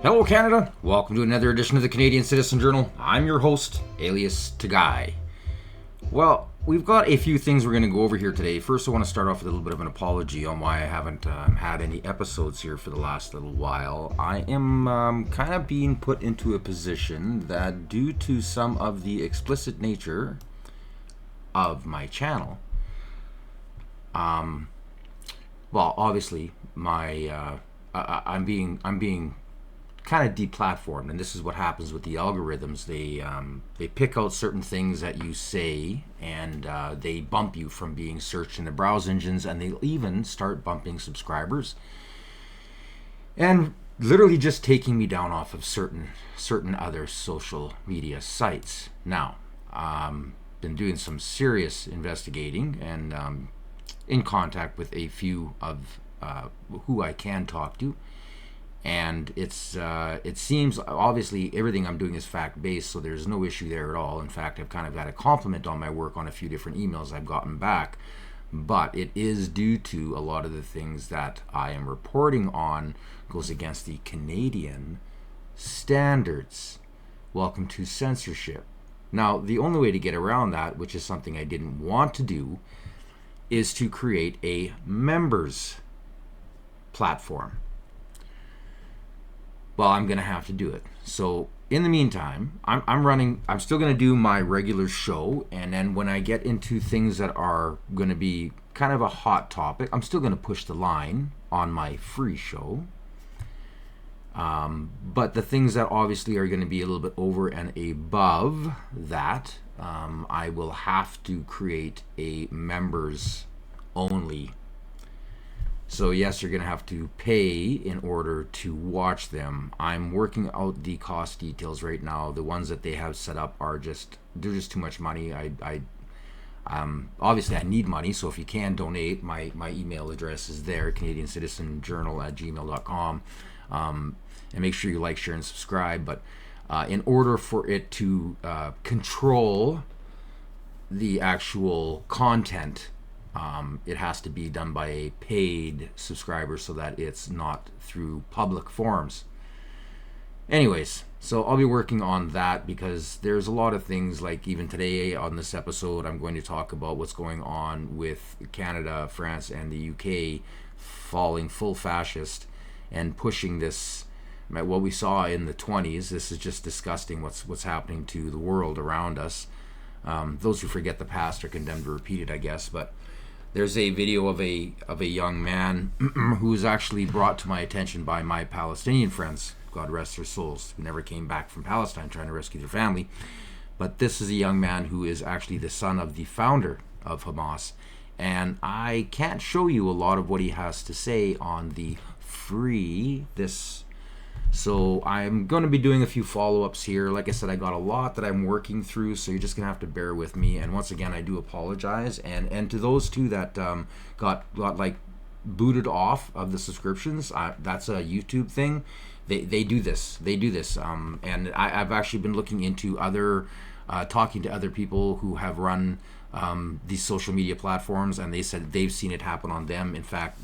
Hello Canada, welcome to another edition of the Canadian Citizen Journal. I'm your host, alias Tagai. Well, we've got a few things we're going to go over here today. First, I want to start off with a little bit of an apology on why I haven't had any episodes here for the last little while. I am kind of being put into a position that due to some of the explicit nature of my channel, well, obviously, I'm being kind of deplatformed, and this is what happens with the algorithms. They pick out certain things that you say, and they bump you from being searched in the browse engines, and they'll even start bumping subscribers, and literally just taking me down off of certain other social media sites. Now, been doing some serious investigating and in contact with a few of who I can talk to. And it seems, obviously, everything I'm doing is fact-based, so there's no issue there at all. In fact, I've kind of got a compliment on my work on a few different emails I've gotten back. But it is due to a lot of the things that I am reporting on goes against the Canadian standards. Welcome to censorship. Now, the only way to get around that, which is something I didn't want to do, is to create a members platform. Well, I'm going to have to do it. So in the meantime, I'm still going to do my regular show. And then when I get into things that are going to be kind of a hot topic, I'm still going to push the line on my free show. But the things that obviously are going to be a little bit over and above that, I will have to create a members only. So yes, you're going to have to pay in order to watch them. I'm working out the cost details right now. The ones that they have set up are they're just too much money. Obviously I need money, so if you can donate, my email address is there, CanadianCitizenJournal@gmail.com. And make sure you like, share, and subscribe. But in order for it to control the actual content, it has to be done by a paid subscriber so that it's not through public forums. Anyways, so I'll be working on that because there's a lot of things, like even today on this episode, I'm going to talk about what's going on with Canada, France, and the UK falling full fascist and pushing this. What we saw in the 20s, this is just disgusting what's happening to the world around us. Those who forget the past are condemned to repeat it, I guess, but there's a video of a young man who was actually brought to my attention by my Palestinian friends, God rest their souls, who never came back from Palestine trying to rescue their family. But this is a young man who is actually the son of the founder of Hamas. And I can't show you a lot of what he has to say on the so I'm going to be doing a few follow-ups here. Like I said, I got a lot that I'm working through, so you're just going to have to bear with me. And once again, I do apologize. And to those two that got like booted off of the subscriptions, that's a YouTube thing. They do this. And I've actually been looking into talking to other people who have run these social media platforms, and they said they've seen it happen on them. In fact,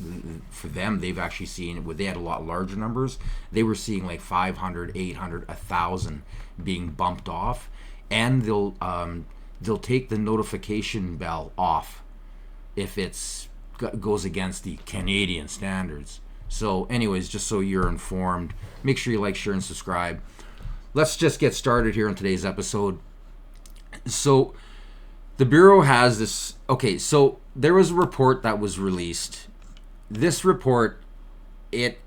for them, they've actually seen it. They had a lot larger numbers. They were seeing like 500, 800, 1,000 being bumped off, and they'll take the notification bell off if it's goes against the Canadian standards. So anyways, just so you're informed, make sure you like, share, and subscribe. Let's just get started here on today's episode. So the Bureau has this. Okay, so there was a report that was released. This report, it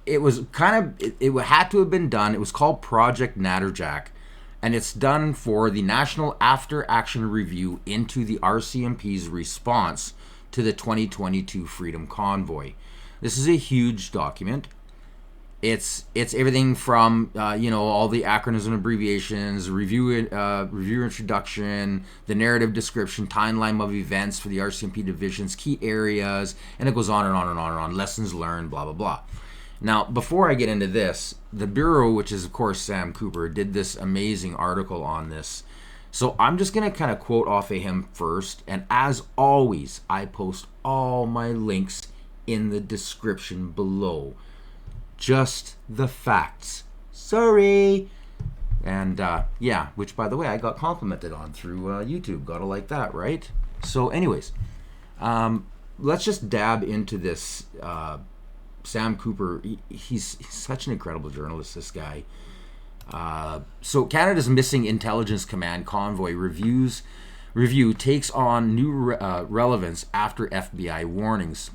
was kind of, it had to have been done. It was called Project Natterjack, and it's done for the National After Action Review into the RCMP's response to the 2022 Freedom Convoy. This is a huge document. It's everything from all the acronyms and abbreviations, review introduction, the narrative description, timeline of events for the RCMP divisions, key areas, and it goes on and on and on and on. Lessons learned, blah blah blah. Now, before I get into this, the Bureau, which is of course Sam Cooper, did this amazing article on this. So I'm just gonna kind of quote off of him first, and as always, I post all my links in the description below. Just the facts, sorry. And yeah, which by the way, I got complimented on through YouTube. Gotta like that, right? So anyways, let's just dab into this. Sam Cooper, he's such an incredible journalist, this guy. So Canada's Missing Intelligence Command Convoy review takes on new relevance after FBI warnings.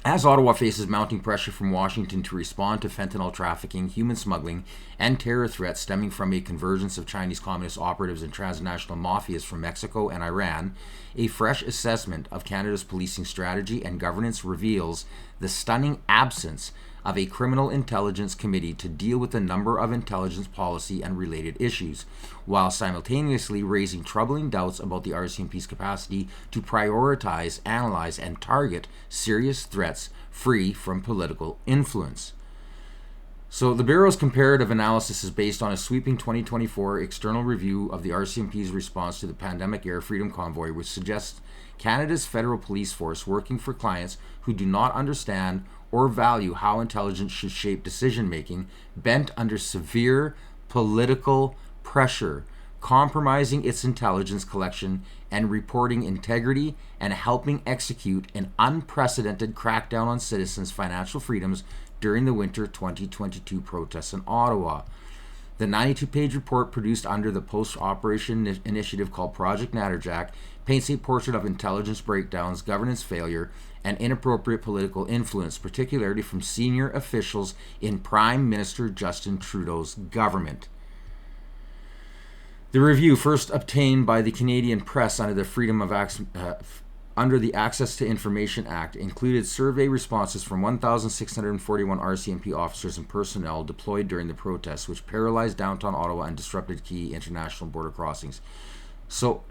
As Ottawa faces mounting pressure from Washington to respond to fentanyl trafficking, human smuggling, and terror threats stemming from a convergence of Chinese communist operatives and transnational mafias from Mexico and Iran, a fresh assessment of Canada's policing strategy and governance reveals the stunning absence of a criminal intelligence committee to deal with a number of intelligence policy and related issues, while simultaneously raising troubling doubts about the RCMP's capacity to prioritize, analyze, and target serious threats free from political influence. So the Bureau's comparative analysis is based on a sweeping 2024 external review of the RCMP's response to the pandemic-era Freedom Convoy, which suggests Canada's federal police force working for clients who do not understand or value how intelligence should shape decision-making, bent under severe political pressure, compromising its intelligence collection and reporting integrity, and helping execute an unprecedented crackdown on citizens' financial freedoms during the winter 2022 protests in Ottawa. The 92-page report, produced under the post-operation initiative called Project Natterjack, paints a portrait of intelligence breakdowns, governance failure, and inappropriate political influence, particularly from senior officials in Prime Minister Justin Trudeau's government. The review, first obtained by the Canadian Press under the Access to Information Act, included survey responses from 1,641 RCMP officers and personnel deployed during the protests, which paralyzed downtown Ottawa and disrupted key international border crossings. So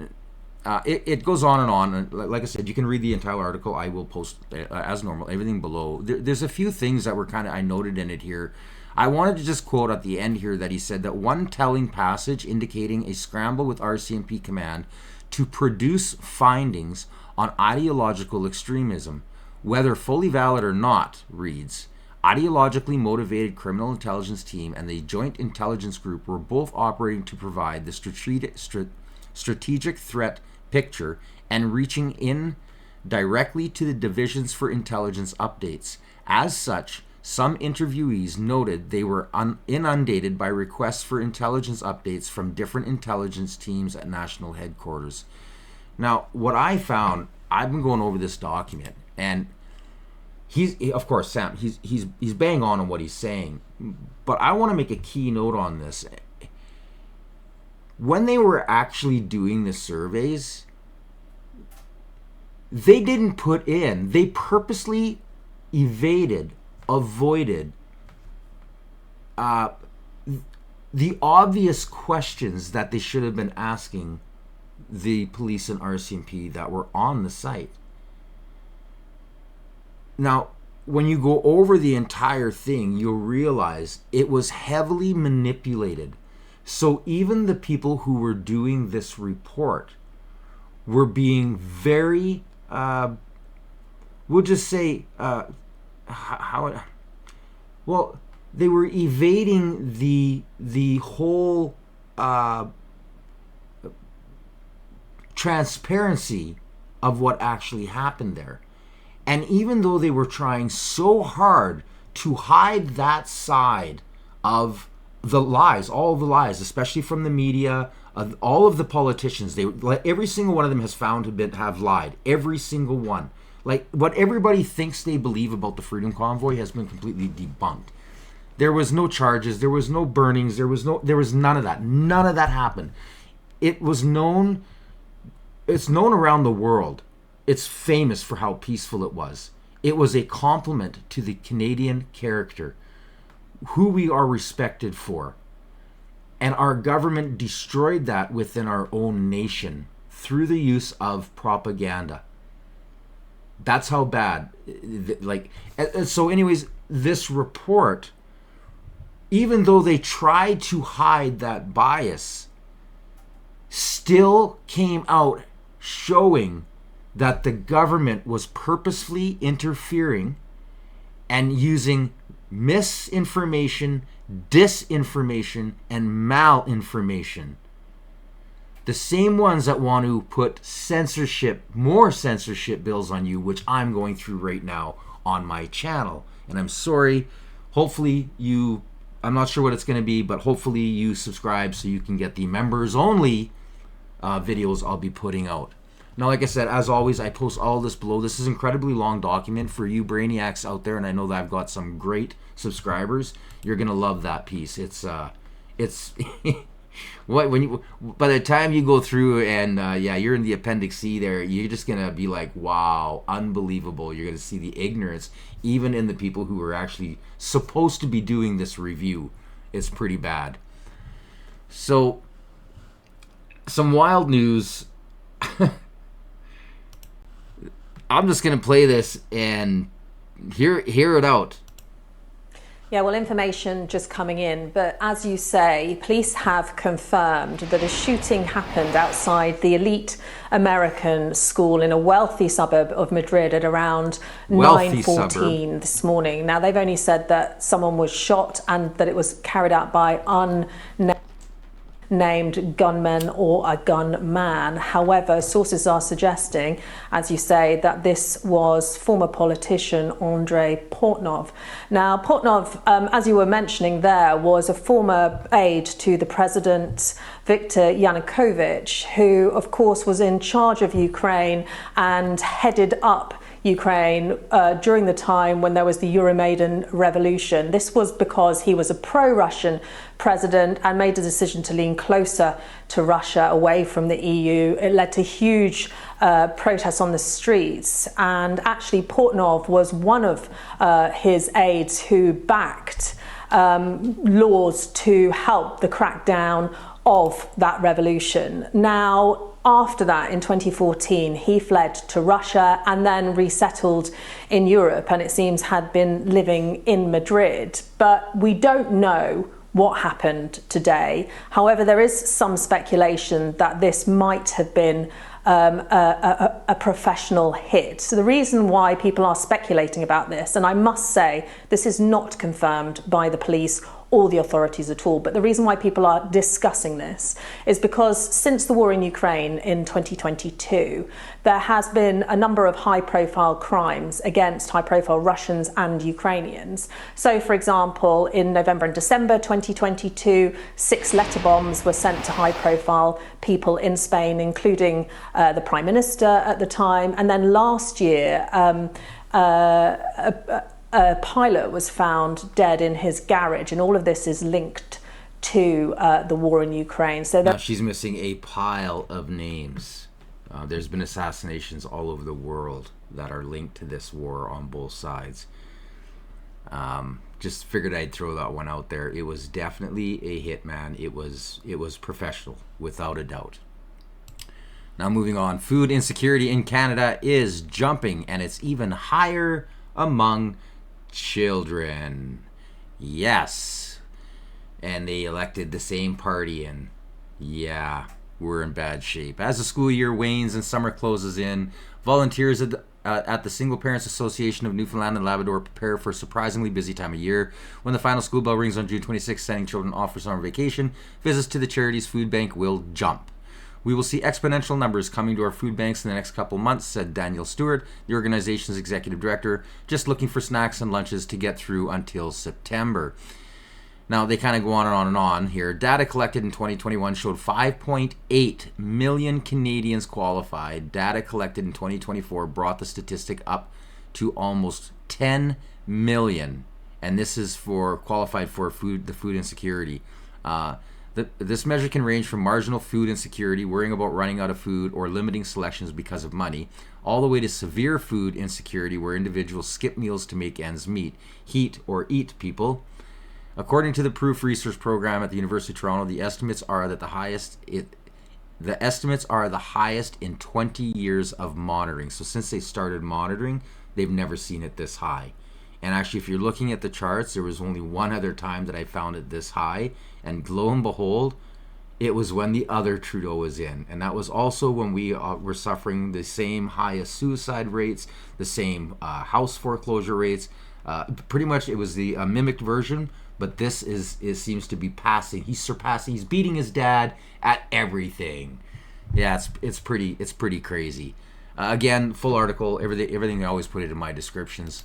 it goes on and on. And like I said, you can read the entire article. I will post, as normal, everything below. There's a few things that were I noted in it here. I wanted to just quote at the end here that he said that one telling passage indicating a scramble with RCMP command to produce findings on ideological extremism, whether fully valid or not, reads, ideologically motivated criminal intelligence team and the Joint Intelligence Group were both operating to provide the strategic threat picture and reaching in directly to the divisions for intelligence updates. As such, some interviewees noted they were inundated by requests for intelligence updates from different intelligence teams at national headquarters. Now, what I found, I've been going over this document, and of course, Sam, he's bang on what he's saying, but I want to make a key note on this. When they were actually doing the surveys, they didn't they purposely avoided the obvious questions that they should have been asking the police and RCMP that were on the site. Now, when you go over the entire thing, you'll realize it was heavily manipulated. So even the people who were doing this report were being very, we'll just say, they were evading the whole transparency of what actually happened there. And even though they were trying so hard to hide that side of the lies, all the lies, especially from the media, all of the politicians, every single one of them has found to have lied. Every single one. Like, what everybody thinks they believe about the Freedom Convoy has been completely debunked. There was no charges, there was no burnings, there was none of that. None of that happened. It's known around the world. It's famous for how peaceful it was. It was a compliment to the Canadian character, who we are respected for. And our government destroyed that within our own nation through the use of propaganda. That's how bad. So anyways, this report, even though they tried to hide that bias, still came out showing that the government was purposefully interfering and using misinformation disinformation and malinformation. The same ones that want to put more censorship bills on you, which I'm going through right now on my channel. And I'm sorry, hopefully I'm not sure what it's going to be, but hopefully you subscribe so you can get the members only videos I'll be putting out. Now, like I said, as always, I post all this below. This is an incredibly long document for you brainiacs out there, and I know that I've got some great subscribers. You're gonna love that piece. It's by the time you go through and you're in the appendix C there, you're just gonna be like, wow, unbelievable. You're gonna see the ignorance even in the people who are actually supposed to be doing this review. It's pretty bad. So, some wild news. I'm just going to play this and hear it out. Yeah, well, information just coming in, but as you say, police have confirmed that a shooting happened outside the elite American school in a wealthy suburb of Madrid at around 9:14 this morning. Now, they've only said that someone was shot and that it was carried out by unnamed gunmen or a gunman. However, sources are suggesting, as you say, that this was former politician Andrei Portnov. Now, Portnov, as you were mentioning there, was a former aide to the president Viktor Yanukovych, who, of course, was in charge of Ukraine and headed up Ukraine during the time when there was the Euromaidan revolution. This was because he was a pro-Russian president and made a decision to lean closer to Russia, away from the EU. It led to huge protests on the streets, and actually Portnov was one of his aides who backed laws to help the crackdown of that revolution. Now, after that, in 2014, he fled to Russia and then resettled in Europe, and it seems had been living in Madrid. But we don't know what happened today. However, there is some speculation that this might have been a professional hit. So the reason why people are speculating about this, and I must say this is not confirmed by the police or the authorities at all, but the reason why people are discussing this is because since the war in Ukraine in 2022, there has been a number of high-profile crimes against high-profile Russians and Ukrainians. So, for example, in November and December 2022, 6 letter bombs were sent to high-profile people in Spain, including the Prime Minister at the time. And then last year, a pilot was found dead in his garage, and all of this is linked to the war in Ukraine. So now she's missing a pile of names. There's been assassinations all over the world that are linked to this war on both sides. Just figured I'd throw that one out there. It was definitely a hitman. It was professional, without a doubt. Now moving on, food insecurity in Canada is jumping, and it's even higher among children. Yes. And they elected the same party, and yeah, we're in bad shape. As the school year wanes and summer closes in, volunteers at the Single Parents Association of Newfoundland and Labrador prepare for a surprisingly busy time of year. When the final school bell rings on June 26th, sending children off for summer vacation, visits to the charity's food bank will jump. We will see exponential numbers coming to our food banks in the next couple months, said Daniel Stewart, the organization's executive director, just looking for snacks and lunches to get through until September. Now, they kind of go on and on and on here. Data collected in 2021 showed 5.8 million Canadians qualified. Data collected in 2024 brought the statistic up to almost 10 million. And this is for qualified for the food insecurity. This measure can range from marginal food insecurity, worrying about running out of food or limiting selections because of money, all the way to severe food insecurity where individuals skip meals to make ends meet. Heat or eat, people. According to the Proof Research Program at the University of Toronto, the estimates are the highest in 20 years of monitoring. So since they started monitoring, they've never seen it this high. And actually, if you're looking at the charts, there was only one other time that I found it this high, and lo and behold, it was when the other Trudeau was in. And that was also when we were suffering the same highest suicide rates, the same house foreclosure rates. Pretty much it was the mimicked version, but this is seems to be passing. He's surpassing. He's beating his dad at everything. Yeah, it's pretty crazy. Again, full article, everything. I always put it in my descriptions.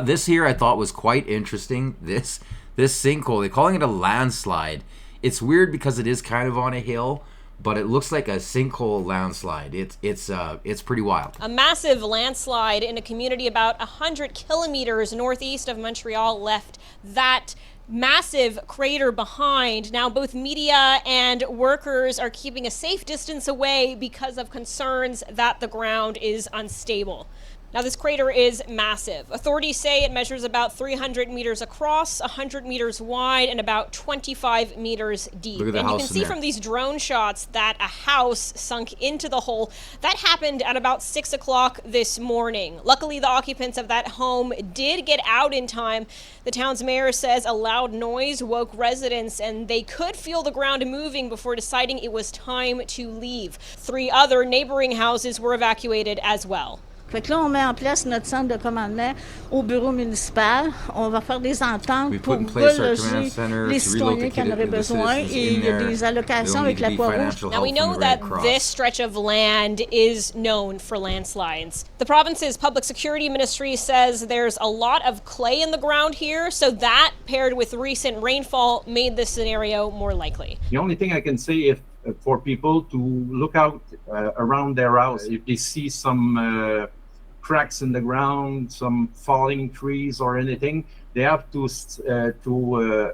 This here I thought was quite interesting. This sinkhole, they're calling it a landslide. It's weird because it is kind of on a hill, but it looks like a sinkhole landslide. It's pretty wild. A massive landslide in a community about 100 kilometers northeast of Montreal left that massive crater behind. Now, both media and workers are keeping a safe distance away because of concerns that the ground is unstable. Now, this crater is massive. Authorities say it measures about 300 meters across, 100 meters wide, and about 25 meters deep. Look at the and house you can see there. from these drone shots that a house sunk into the hole. That happened at about 6 o'clock this morning. Luckily, the occupants of that home did get out in time. The town's mayor says a loud noise woke residents, and they could feel the ground moving before deciding it was time to leave. 3 other neighboring houses were evacuated as well. Fait que là, on met en place notre centre de commandement au bureau municipal. On va faire des ententes pour reloger les citoyens qui en auraient besoin. Et il y a des allocations avec la Croix-Rouge. Now, we know that this stretch of land is known for landslides. The province's public security ministry says there's a lot of clay in the ground here, so that, paired with recent rainfall, made this scenario more likely. The only thing I can say for people to look out around their house, if they see some cracks in the ground, some falling trees or anything, they have to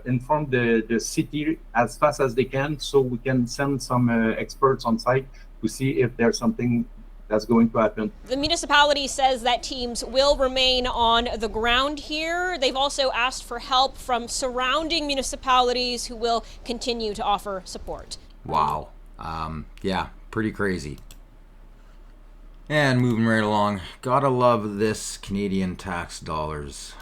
inform the city as fast as they can, so we can send some experts on site to see if there's something that's going to happen. The municipality says that teams will remain on the ground here. They've also asked for help from surrounding municipalities who will continue to offer support. Wow. Yeah, pretty crazy. And moving right along, gotta love this Canadian tax dollars.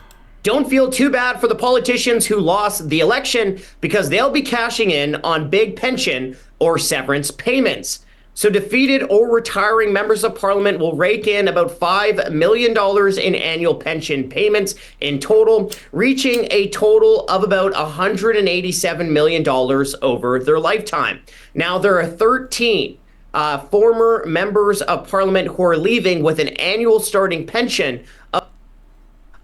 Don't feel too bad for the politicians who lost the election, because they'll be cashing in on big pension or severance payments. So defeated or retiring members of parliament will rake in about $5 million in annual pension payments in total, reaching a total of about $187 million over their lifetime. Now, there are 13 former members of parliament who are leaving with an annual starting pension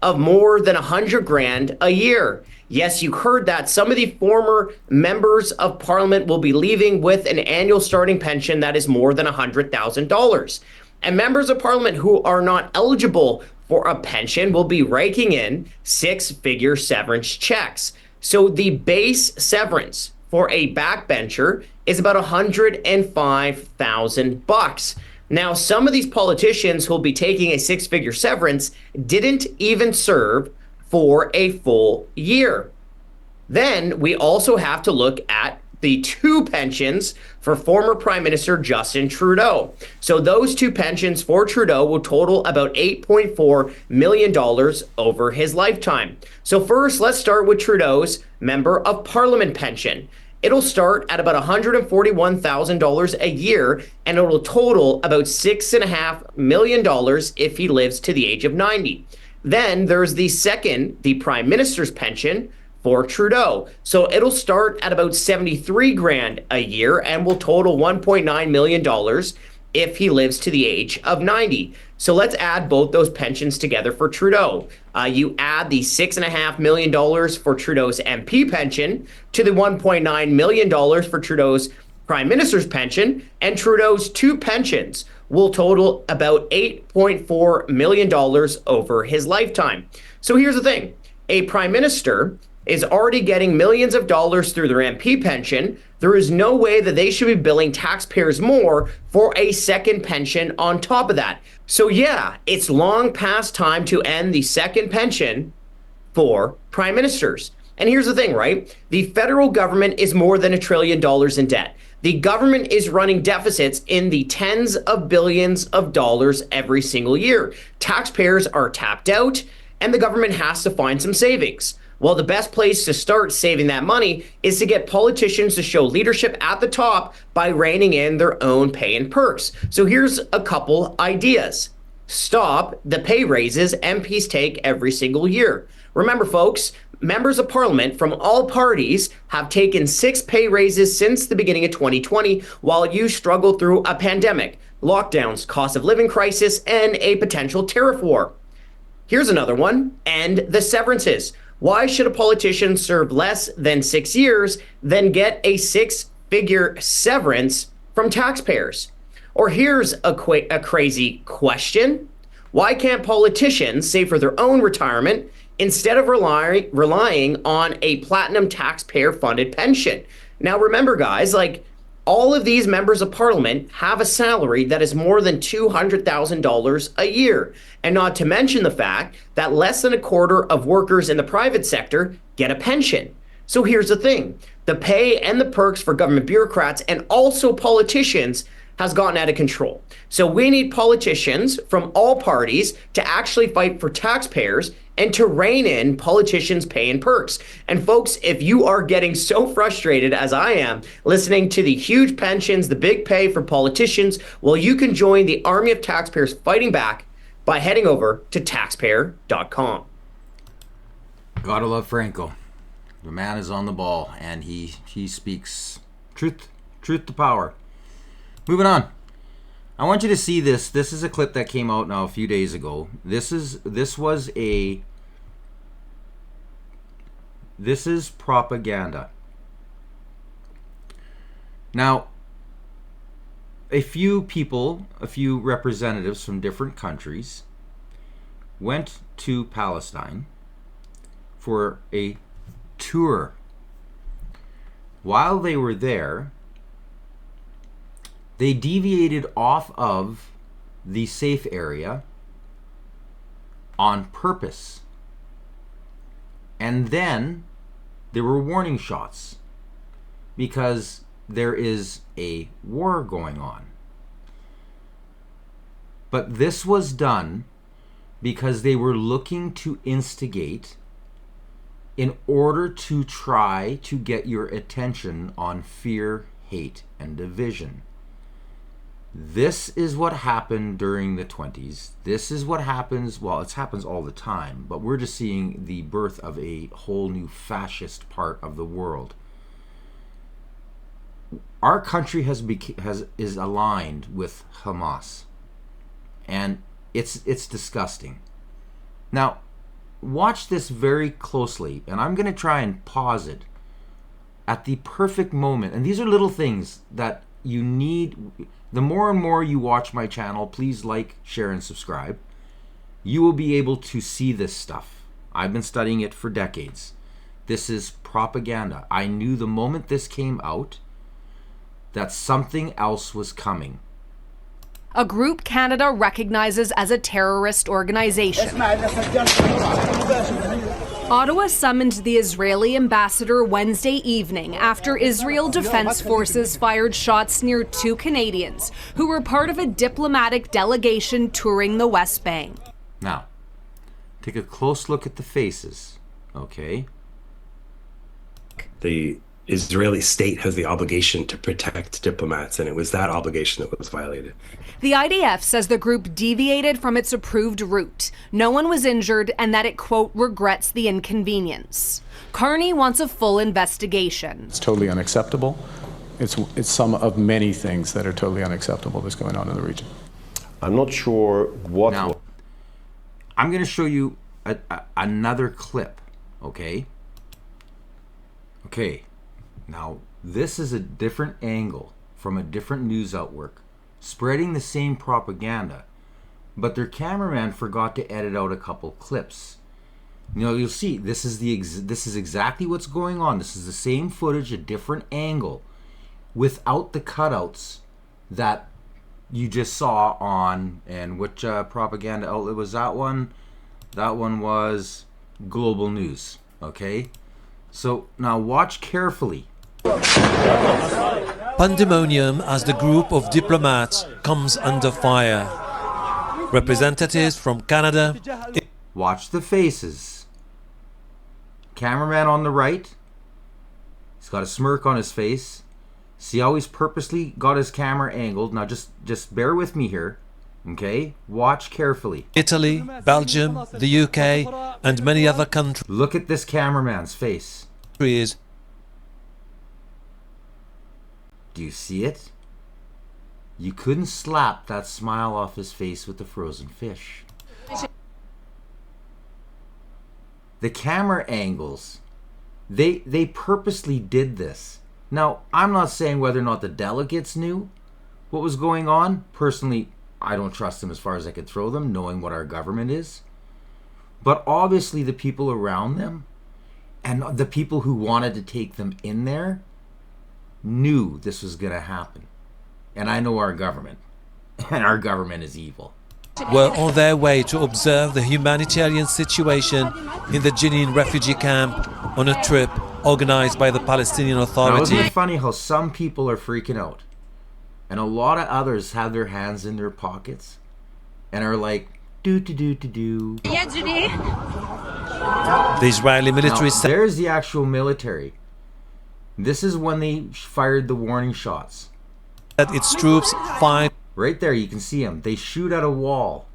of more than $100,000 a year. Yes, you heard that. Some of the former members of parliament will be leaving with an annual starting pension that is more than $100,000. And members of parliament who are not eligible for a pension will be raking in 6-figure severance checks. So the base severance for a backbencher is about $105,000. Now, some of these politicians who will be taking a 6-figure severance didn't even serve for a full year. Then we also have to look at the 2 pensions for former Prime Minister Justin Trudeau. So those 2 pensions for Trudeau will total about $8.4 million over his lifetime. So first, let's start with Trudeau's Member of Parliament pension. It'll start at about $141,000 a year, and it'll total about $6.5 million if he lives to the age of 90. Then there's the Prime Minister's pension for Trudeau. So it'll start at about $73,000 a year and will total $1.9 million if he lives to the age of 90. So let's add both those pensions together for Trudeau. You add the $6.5 million for Trudeau's MP pension to the $1.9 million for Trudeau's Prime Minister's pension, and Trudeau's 2 pensions will total about $8.4 million over his lifetime. So here's the thing. A Prime Minister is already getting millions of dollars through their MP pension. There is no way that they should be billing taxpayers more for a second pension on top of that. So yeah, it's long past time to end the second pension for prime ministers. And here's the thing, right? The federal government is more than $1 trillion in debt. The government is running deficits in the tens of billions of dollars every single year. Taxpayers are tapped out, and the government has to find some savings. Well, the best place to start saving that money is to get politicians to show leadership at the top by reining in their own pay and perks. So here's a couple ideas. Stop the pay raises MPs take every single year. Remember, folks, members of parliament from all parties have taken 6 pay raises since the beginning of 2020 while you struggle through a pandemic, lockdowns, cost of living crisis, and a potential tariff war. Here's another one. End the severances. Why should a politician serve less than 6 years than get a 6-figure severance from taxpayers? Or here's a crazy question. Why can't politicians save for their own retirement instead of relying on a platinum taxpayer-funded pension? Now, remember, guys, like, all of these members of parliament have a salary that is more than $200,000 a year. And not to mention the fact that less than a quarter of workers in the private sector get a pension. So here's the thing. The pay and the perks for government bureaucrats and also politicians has gotten out of control. So we need politicians from all parties to actually fight for taxpayers and to rein in politicians' pay and perks. And folks, if you are getting so frustrated as I am listening to the huge pensions, the big pay for politicians, well, you can join the army of taxpayers fighting back by heading over to taxpayer.com. Gotta love Franco. The man is on the ball, and he speaks truth to power. Moving on. I want you to see this. This is a clip that came out now a few days ago. This is propaganda. Now, a few representatives from different countries went to Palestine for a tour. While they were there, they deviated off of the safe area on purpose. And then there were warning shots because there is a war going on. But this was done because they were looking to instigate in order to try to get your attention on fear, hate, and division. This is what happened during the 20s. This is what happens, well, it happens all the time, but we're just seeing the birth of a whole new fascist part of the world. Our country is aligned with Hamas, and it's disgusting. Now, watch this very closely, and I'm going to try and pause it at the perfect moment. And these are little things that you need. The more and more you watch my channel, please like, share, and subscribe. You will be able to see this stuff. I've been studying it for decades. This is propaganda. I knew the moment this came out that something else was coming. A group Canada recognizes as a terrorist organization. Ottawa summoned the Israeli ambassador Wednesday evening after Israel Defense Forces fired shots near 2 Canadians who were part of a diplomatic delegation touring the West Bank. Now, take a close look at the faces, okay? The Israeli state has the obligation to protect diplomats, and it was that obligation that was violated. The IDF says the group deviated from its approved route. No one was injured and that it, quote, regrets the inconvenience. Carney wants a full investigation. It's totally unacceptable. It's some of many things that are totally unacceptable that's going on in the region. I'm not sure what... Now, I'm going to show you another clip, okay? Okay. Now, this is a different angle from a different news outlet, spreading the same propaganda, but their cameraman forgot to edit out a couple clips. You know, you'll see this is exactly what's going on. This is the same footage, a different angle, without the cutouts that you just saw on, and which propaganda outlet was that one? That one was Global News. Okay, so now watch carefully. Pandemonium as the group of diplomats comes under fire. Representatives from Canada. Watch the faces. Cameraman on the right. He's got a smirk on his face. See how he's purposely got his camera angled. Now just bear with me here. Okay? Watch carefully. Italy, Belgium, the UK, and many other countries. Look at this cameraman's face. Do you see it? You couldn't slap that smile off his face with the frozen fish. The camera angles, they purposely did this. Now, I'm not saying whether or not the delegates knew what was going on. Personally, I don't trust them as far as I could throw them, knowing what our government is. But obviously the people around them and the people who wanted to take them in there knew this was going to happen. And I know our government, and our government is evil. Were on their way to observe the humanitarian situation in the Jenin refugee camp on a trip organized by the Palestinian Authority. Now, isn't it funny how some people are freaking out and a lot of others have their hands in their pockets and are like, do. The Israeli military now, there's the actual military. This is when they fired the warning shots. That its troops fired. Right there, you can see them. They shoot at a wall.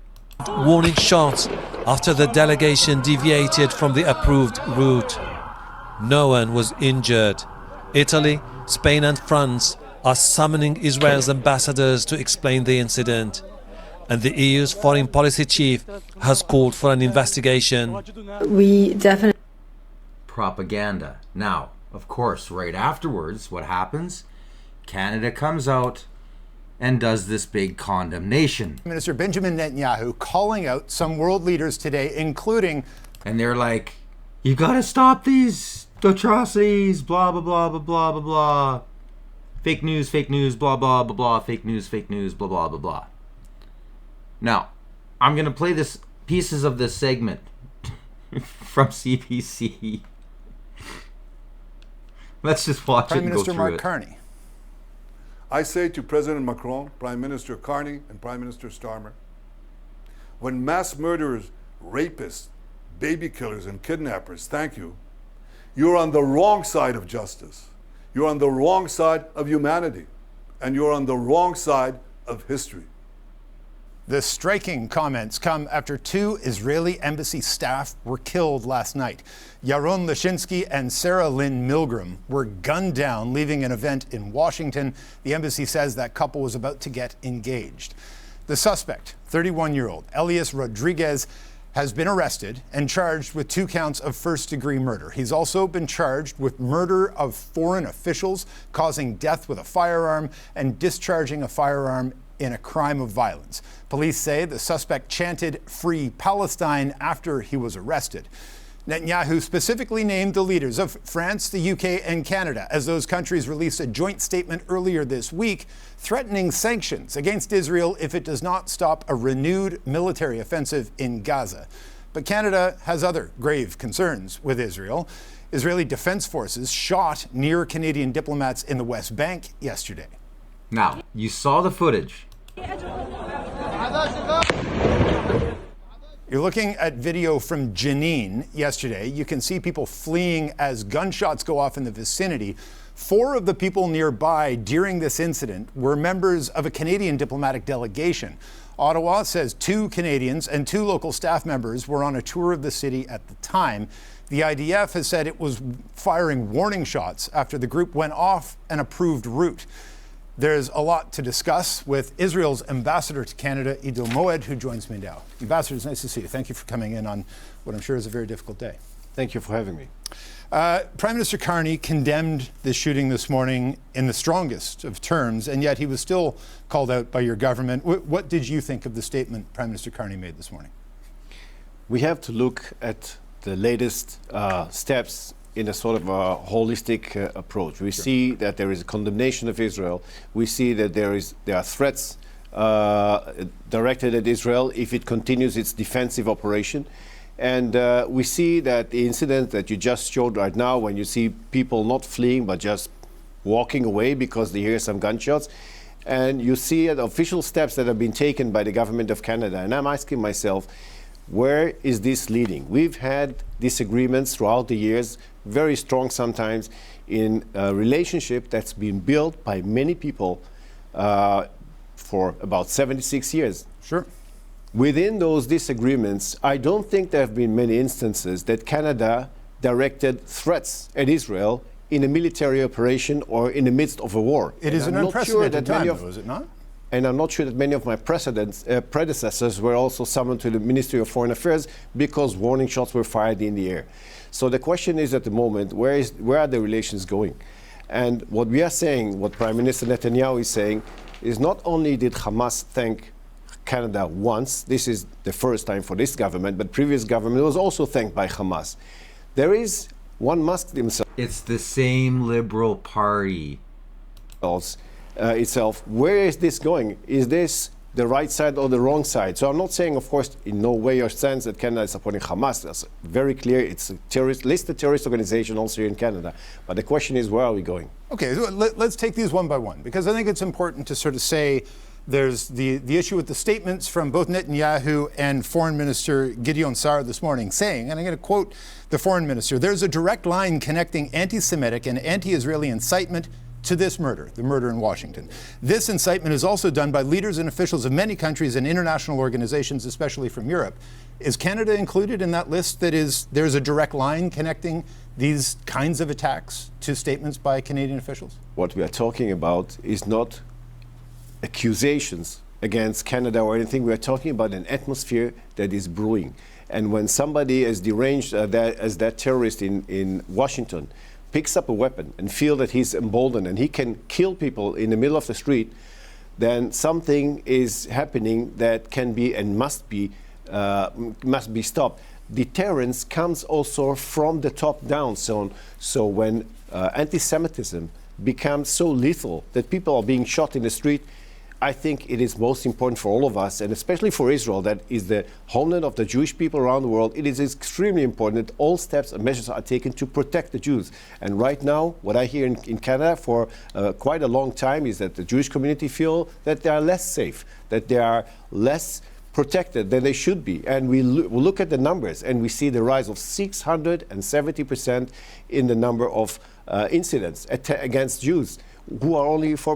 Warning shots after the delegation deviated from the approved route. No one was injured. Italy, Spain and France are summoning Israel's ambassadors to explain the incident. And the EU's foreign policy chief has called for an investigation. We definitely... Propaganda. Now, of course, right afterwards, what happens? Canada comes out and does this big condemnation. Minister Benjamin Netanyahu calling out some world leaders today, including... And they're like, you gotta stop these atrocities, blah, blah, blah, blah, blah, blah, blah. Fake news, blah, blah, blah, blah, fake news, blah, blah, blah, blah. Now, I'm gonna play this pieces of this segment from CBC. Let's just watch Prime it and Minister go through Mark it. Carney. I say to President Macron, Prime Minister Carney, and Prime Minister Starmer, when mass murderers, rapists, baby killers, and kidnappers thank you, you're on the wrong side of justice. You're on the wrong side of humanity. And you're on the wrong side of history. The striking comments come after 2 Israeli embassy staff were killed last night. Yaron Lashinsky and Sarah Lynn Milgram were gunned down, leaving an event in Washington. The embassy says that couple was about to get engaged. The suspect, 31-year-old Elias Rodriguez, has been arrested and charged with 2 counts of first-degree murder. He's also been charged with murder of foreign officials, causing death with a firearm, and discharging a firearm in a crime of violence. Police say the suspect chanted "Free Palestine" after he was arrested. Netanyahu specifically named the leaders of France, the UK, and Canada as those countries released a joint statement earlier this week threatening sanctions against Israel if it does not stop a renewed military offensive in Gaza. But Canada has other grave concerns with Israel. Israeli defense forces shot near Canadian diplomats in the West Bank yesterday. Now, you saw the footage. You're looking at video from Jenin yesterday. You can see people fleeing as gunshots go off in the vicinity. 4 of the people nearby during this incident were members of a Canadian diplomatic delegation. Ottawa says 2 Canadians and 2 local staff members were on a tour of the city at the time. The IDF has said it was firing warning shots after the group went off an approved route. There's a lot to discuss with Israel's ambassador to Canada, Ido Moed, who joins me now. Ambassador, it's nice to see you. Thank you for coming in on what I'm sure is a very difficult day. Thank you for having me. Prime Minister Carney condemned the shooting this morning in the strongest of terms, and yet he was still called out by your government. What did you think of the statement Prime Minister Carney made this morning? We have to look at the latest steps in a sort of a holistic approach. We see that there is a condemnation of Israel. We see that there are threats directed at Israel if it continues its defensive operation. And we see that the incident that you just showed right now, when you see people not fleeing but just walking away because they hear some gunshots, and you see the official steps that have been taken by the government of Canada. And I'm asking myself, where is this leading? We've had disagreements throughout the years, very strong sometimes, in a relationship that's been built by many people for about 76 years. Sure. Within those disagreements, I don't think there have been many instances that Canada directed threats at Israel in a military operation or in the midst of a war. It is an unprecedented time, though, is it not? And I'm not sure that many of my predecessors were also summoned to the Ministry of Foreign Affairs because warning shots were fired in the air. So the question is at the moment, where are the relations going? And what we are saying, what Prime Minister Netanyahu is saying, is not only did Hamas thank Canada once, this is the first time for this government, but previous government was also thanked by Hamas. There is, one must himself. It's the same Liberal Party. Itself, where is this going? Is this the right side or the wrong side? So I'm not saying, of course, in no way or sense that Canada is supporting Hamas. That's very clear. It's a listed terrorist organization also here in Canada. But the question is, where are we going? Okay, so let's take these one by one, because I think it's important to sort of say there's the issue with the statements from both Netanyahu and Foreign Minister Gideon Sa'ar this morning saying, and I'm going to quote the Foreign Minister, there's a direct line connecting anti-Semitic and anti-Israeli incitement to this murder, the murder in Washington. This incitement is also done by leaders and officials of many countries and international organizations, especially from Europe. Is Canada included in that list that there's a direct line connecting these kinds of attacks to statements by Canadian officials? What we are talking about is not accusations against Canada or anything. We are talking about an atmosphere that is brewing. And when somebody as deranged as that terrorist in Washington picks up a weapon and feel that he's emboldened and he can kill people in the middle of the street, then something is happening that can be and must be stopped. Deterrence comes also from the top down. So when anti-Semitism becomes so lethal that people are being shot in the street, I think it is most important for all of us, and especially for Israel, that is the homeland of the Jewish people around the world. It is extremely important that all steps and measures are taken to protect the Jews. And right now, what I hear in Canada for quite a long time is that the Jewish community feel that they are less safe, that they are less protected than they should be. And we look at the numbers and we see the rise of 670% in the number of incidents against Jews, who are only 4%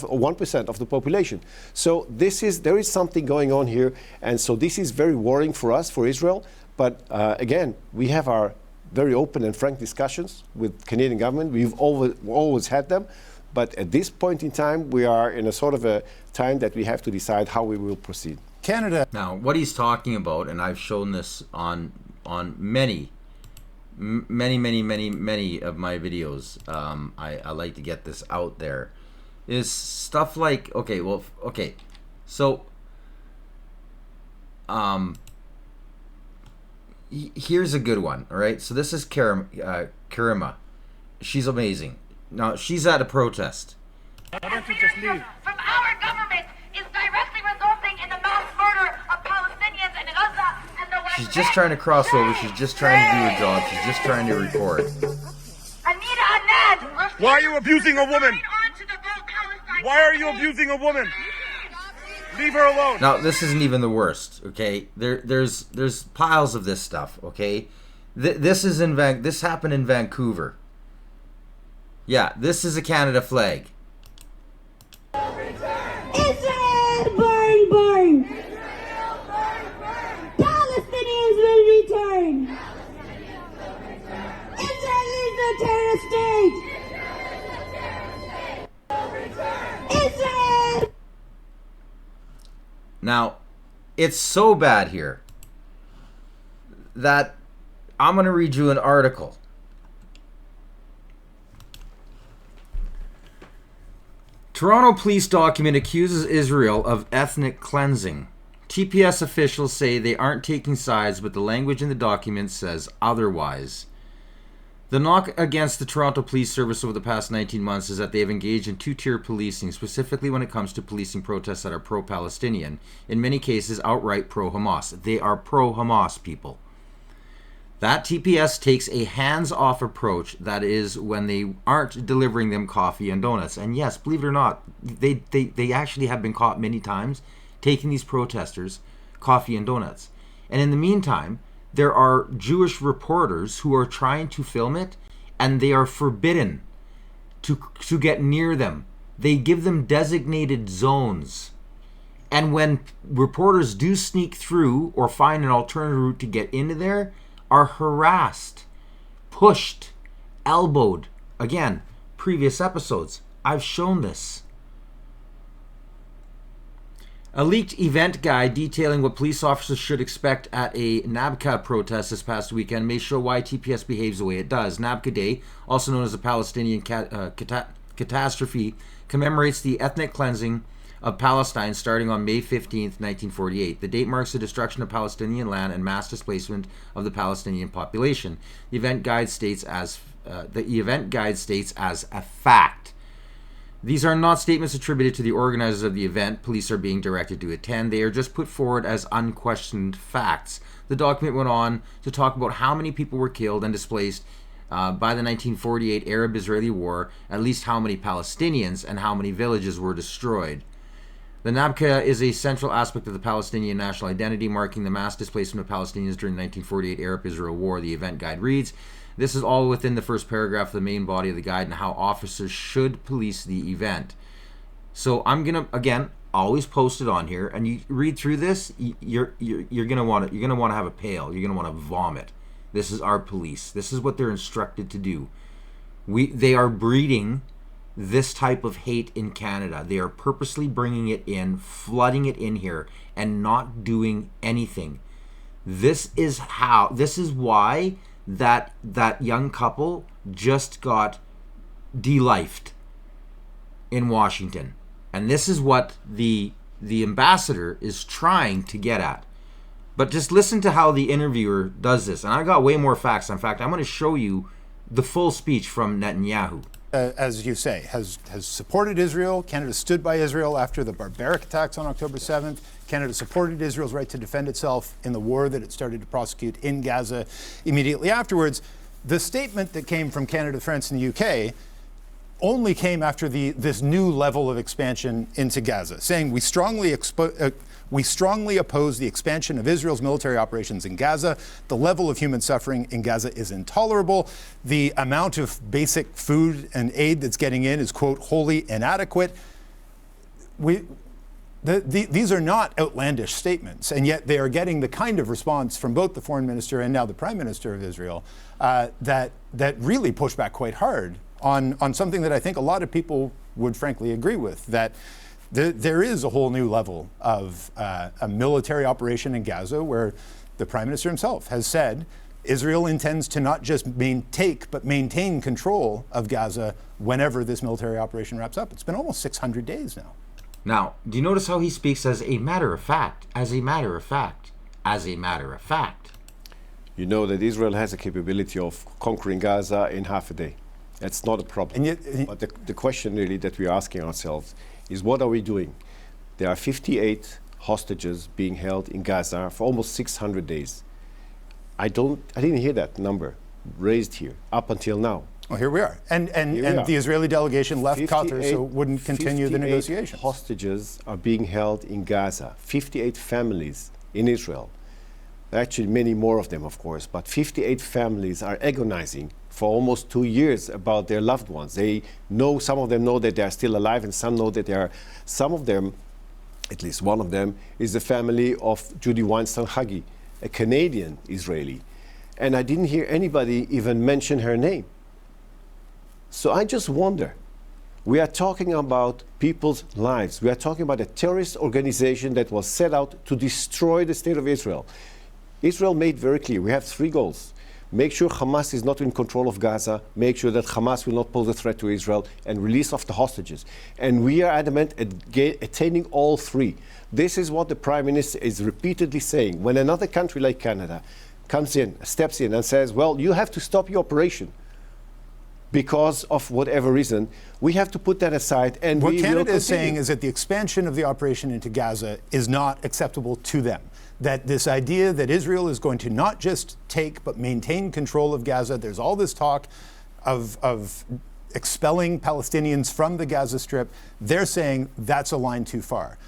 or 1% of the population. So there is something going on here, and so this is very worrying for us, for Israel. But again, we have our very open and frank discussions with Canadian government. We've always had them, but at this point in time, we are in a sort of a time that we have to decide how we will proceed. Canada. Now, what he's talking about, and I've shown this on many of my videos, I like to get this out there, is stuff like, so here's a good one. All right, so this is Karima. She's amazing. Now she's at a protest. Why don't you just leave? From our government is directly resulting in the mass murder of Palestinians in Gaza and the West She's just trying to cross over. She's just trying to do her job. She's just trying to record. Why are you abusing a woman? Why are you abusing a woman? Leave her alone. Now, this isn't even the worst, okay? There's piles of this stuff, okay? This happened in Vancouver. Yeah, this is a Canada flag. Israel burn, burn. Palestinians will return. Israel is a terrorist state. Israel. Now, it's so bad here that I'm going to read you an article. Toronto police document accuses Israel of ethnic cleansing. TPS officials say they aren't taking sides, but the language in the document says otherwise. The knock against the Toronto Police Service over the past 19 months is that they have engaged in two-tier policing, specifically when it comes to policing protests that are pro-Palestinian, in many cases outright pro-Hamas. They are pro-Hamas, people. That TPS takes a hands-off approach, that is, when they aren't delivering them coffee and donuts. And yes, believe it or not, they actually have been caught many times taking these protesters coffee and donuts. And in the meantime, there are Jewish reporters who are trying to film it, and they are forbidden to get near them. They give them designated zones. And when reporters do sneak through or find an alternative route to get into there, are harassed, pushed, elbowed. Again, previous episodes, I've shown this. A leaked event guide detailing what police officers should expect at a NABCA protest this past weekend may show why TPS behaves the way it does. NABCA Day, also known as the Palestinian Catastrophe, commemorates the ethnic cleansing of Palestine starting on May 15th, 1948. The date marks the destruction of Palestinian land and mass displacement of the Palestinian population. The event guide states as a fact. These are not statements attributed to the organizers of the event police are being directed to attend. They are just put forward as unquestioned facts. The document went on to talk about how many people were killed and displaced by the 1948 Arab-Israeli War, at least how many Palestinians and how many villages were destroyed. The NABCA is a central aspect of the Palestinian national identity, marking the mass displacement of Palestinians during the 1948 Arab-Israel War. The event guide reads, this is all within the first paragraph of the main body of the guide and how officers should police the event. So I'm gonna again always post it on here, and you read through this. You're gonna want to have a pail. You're gonna want to vomit. This is our police. This is what they're instructed to do. They are breeding this type of hate in Canada. They are purposely bringing it in, flooding it in here, and not doing anything. This is why that young couple just got de-lifed in Washington. And this is what the ambassador is trying to get at. But just listen to how the interviewer does this. And I got way more facts. In fact, I'm going to show you the full speech from Netanyahu. As you say, has supported Israel. Canada stood by Israel after the barbaric attacks on October 7th. Canada supported Israel's right to defend itself in the war that it started to prosecute in Gaza immediately afterwards. The statement that came from Canada, France, and the UK only came after this new level of expansion into Gaza, saying we strongly oppose the expansion of Israel's military operations in Gaza. The level of human suffering in Gaza is intolerable. The amount of basic food and aid that's getting in is, quote, wholly inadequate. These are not outlandish statements, and yet they are getting the kind of response from both the foreign minister and now the prime minister of Israel that really push back quite hard on something that I think a lot of people would frankly agree with, that there is a whole new level of a military operation in Gaza where the Prime Minister himself has said Israel intends to not just take but maintain control of Gaza whenever this military operation wraps up. It's been almost 600 days now. Now, do you notice how he speaks as a matter of fact, as a matter of fact, as a matter of fact? You know that Israel has a capability of conquering Gaza in half a day. That's not a problem. And yet, but the question really that we're asking ourselves is, what are we doing? There are 58 hostages being held in Gaza for almost 600 days. I didn't hear that number raised here up until now. Well, here we are. And the Israeli delegation left Qatar, so wouldn't continue the negotiations. Hostages are being held in Gaza. 58 families in Israel. Actually, many more of them, of course, but 58 families are agonizing for almost 2 years about their loved ones. Some of them know that they are still alive, and some know that some of them, at least one of them, is the family of Judy Weinstein-Haggi, a Canadian Israeli. And I didn't hear anybody even mention her name. So I just wonder, we are talking about people's lives. We are talking about a terrorist organization that was set out to destroy the state of Israel. Israel made very clear, we have 3 goals. Make sure Hamas is not in control of Gaza, make sure that Hamas will not pose a threat to Israel, and release of the hostages. And we are adamant at attaining all 3. This is what the Prime Minister is repeatedly saying. When another country like Canada comes in, steps in and says, well, you have to stop your operation because of whatever reason, we have to put that aside. And what Canada is saying is that the expansion of the operation into Gaza is not acceptable to them. That this idea that Israel is going to not just take but maintain control of Gaza, there's all this talk of expelling Palestinians from the Gaza Strip. They're saying that's a line too far.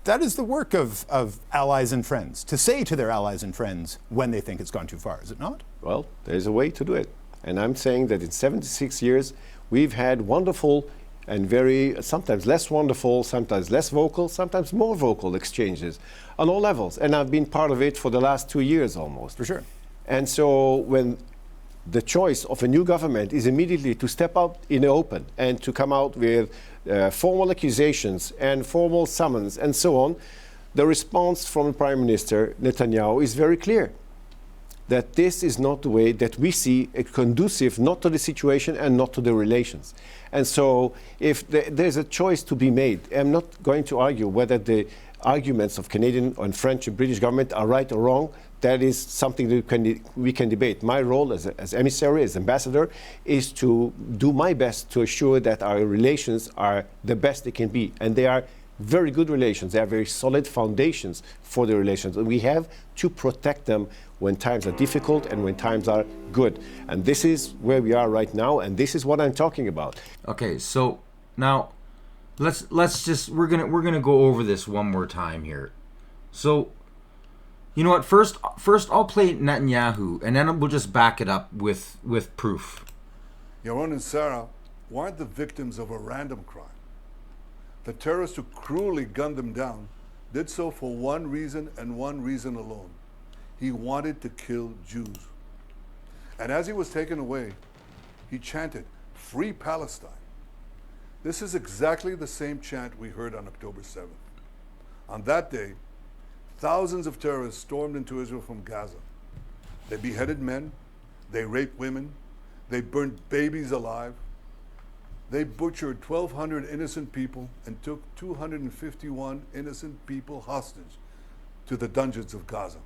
That is the work of allies and friends, to say to their allies and friends when they think it's gone too far, is it not? Well, there's a way to do it. And I'm saying that in 76 years, we've had wonderful and very sometimes less wonderful, sometimes less vocal, sometimes more vocal exchanges on all levels. And I've been part of it for the last 2 years almost. For sure. And so when the choice of a new government is immediately to step out in the open and to come out with formal accusations and formal summons and so on, the response from the Prime Minister Netanyahu is very clear, that this is not the way that we see it conducive, not to the situation and not to the relations. And so if there's a choice to be made, I'm not going to argue whether the arguments of Canadian and French and British government are right or wrong. That is something that we can debate. My role as emissary, as ambassador, is to do my best to assure that our relations are the best they can be. And they are very good relations. They are very solid foundations for the relations. And we have to protect them when times are difficult and when times are good. And this is where we are right now, and this is what I'm talking about. Okay, so now let's just we're gonna go over this one more time here. So you know what? First I'll play Netanyahu, and then we'll just back it up with proof. Yaron and Sarah weren't the victims of a random crime. The terrorists who cruelly gunned them down did so for one reason and one reason alone. He wanted to kill Jews. And as he was taken away, he chanted, "Free Palestine." This is exactly the same chant we heard on October 7th. On that day, thousands of terrorists stormed into Israel from Gaza. They beheaded men, they raped women, they burnt babies alive. They butchered 1,200 innocent people and took 251 innocent people hostage to the dungeons of Gaza.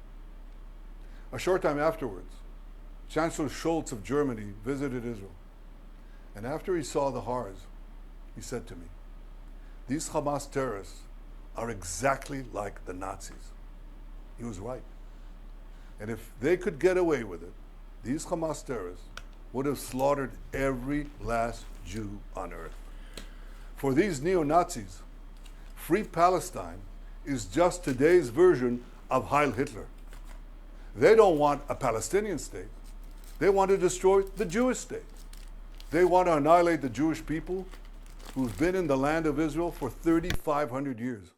A short time afterwards, Chancellor Scholz of Germany visited Israel. And after he saw the horrors, he said to me, "These Hamas terrorists are exactly like the Nazis." He was right. And if they could get away with it, these Hamas terrorists would have slaughtered every last Jew on earth. For these neo-Nazis, Free Palestine is just today's version of Heil Hitler. They don't want a Palestinian state. They want to destroy the Jewish state. They want to annihilate the Jewish people who've been in the land of Israel for 3,500 years.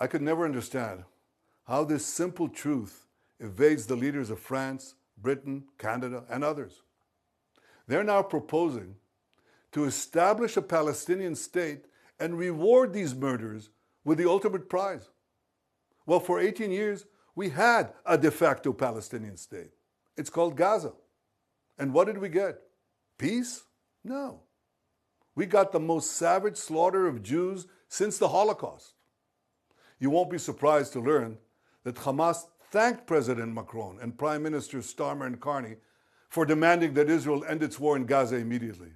I could never understand how this simple truth evades the leaders of France, Britain, Canada, and others. They're now proposing to establish a Palestinian state and reward these murderers with the ultimate prize. Well, for 18 years, we had a de facto Palestinian state. It's called Gaza. And what did we get? Peace? No. We got the most savage slaughter of Jews since the Holocaust. You won't be surprised to learn that Hamas thanked President Macron and Prime Minister Starmer and Carney for demanding that Israel end its war in Gaza immediately.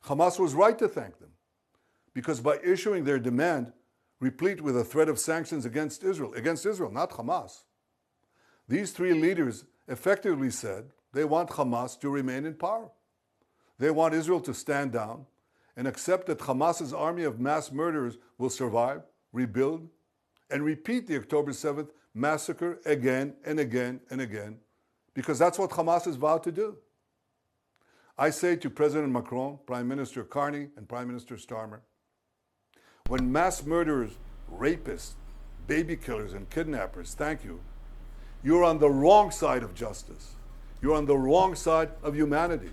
Hamas was right to thank them, because by issuing their demand, replete with a threat of sanctions against Israel, not Hamas, these three leaders effectively said they want Hamas to remain in power. They want Israel to stand down and accept that Hamas's army of mass murderers will survive, rebuild, and repeat the October 7th massacre again and again and again, because that's what Hamas has vowed to do. I say to President Macron, Prime Minister Carney, and Prime Minister Starmer, when mass murderers, rapists, baby killers, and kidnappers thank you, you're on the wrong side of justice. You're on the wrong side of humanity.